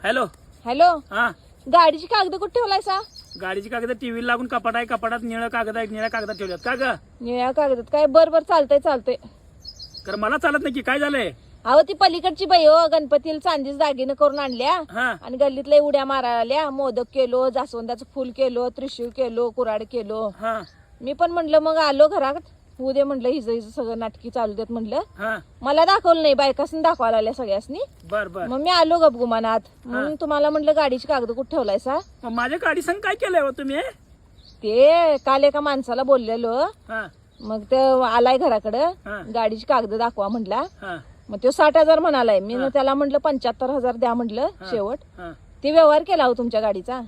Hello hello, हा, गाडीची कागद कुठे ठेवलायसा? गाडीची कागद टीव्ही लागून कपाट आहे, कपाटात निळं कागद आहे, निळ्या कागदात ठेवल्यात का ग? निळ्या कागदात काय? बर चालतंय. तर मला चालत नाही की काय झालंय? अहो ती पलीकडची बाई हो, गणपतीला चांदीच दागिने करून आणल्या हा आणि गल्लीतल्या उड्या मारायला आल्या. मोदक केलो, जास्वंदाचं फुल केलो, त्रिशूळ केलो, कुराड केलो. हा मी पण म्हणलं मग आलो घरात, होऊ दे म्हणलं, हिचं सगळं नाटकी चालू देत म्हणलं. हा, मला दाखवलं नाही, बायकासनी दाखवायला आल्या सगळ्यासनी. बर बर. मग मी आलो गपगुमानात. म्हणून तुम्हाला म्हणलं गाडीची कागद कुठे ठेवलायसा? मग माझ्या गाडी संग काय केलंय हो तुम्ही? ते काल एका माणसाला बोललेलो, हा मग ते आलाय हा. घराकडं, गाडीची कागद दाखवा म्हटला. हा मग तो 60,000 म्हणालाय. मी हा. त्याला म्हटलं 75,000 द्या म्हटलं शेवट. हा. ते व्यवहार केला हो तुमच्या गाडीचा.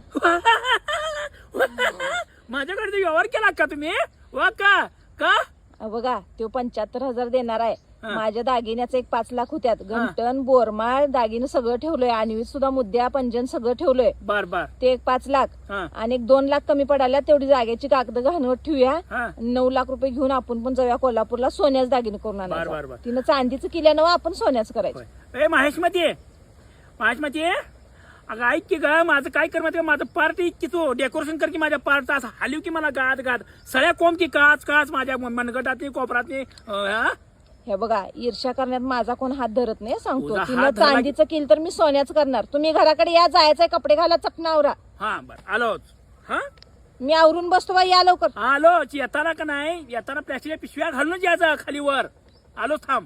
माझ्या गाडीचा व्यवहार केला का तुम्ही? वा का का? बघा, तो 75,000 देणार आहे. हा. माझ्या दागिन्याचं एक 5 लाख होत्यात. गंटन, बोरमाळ, दागिने सगळं ठेवलंय. आणवीत सुद्धा मुद्द्या, पंजन सगळं ठेवलंय. बर बर. ते एक 5 लाख हा आणि एक 2 लाख कमी पडाल्या. तेवढी जागेची कागद घाणवत ठेवूया. हा 9 लाख रुपये घेऊन आपण पण जाऊया कोल्हापूरला, सोन्याच दागिने करून बर, बर, आणायचं. बर. तिनं चांदीचं केल्यानं आपण सोन्याचं करायचं. होय. ए महेशमती अगं ऐक की ग, माझं काय कर माहिती का, माझं पार्ट की तू डेकोरेशन कर की माझ्या पार्टचं, असं हालीव की मला गाद सळ्या कोंब की काच माझ्या मनगटातनी कोपरातनी. हा हे बघा, ईर्ष्या करण्यात माझा कोण हात धरत नाही सांगतो. तुझा तिनं हात धरला की- चांदीचं केलं तर मी सोन्याचं करणार. तुम्ही घराकडे या, जायचंय, कपडे घाला, चकनावरा. हा बर आलोच. हा मी आवरून बसतो बा, या लवकर. आलोच. येताना का नाही, येताना प्लॅस्टिकच्या पिशव्या घालूनच यायचं खाली वर. आलोच, थांब.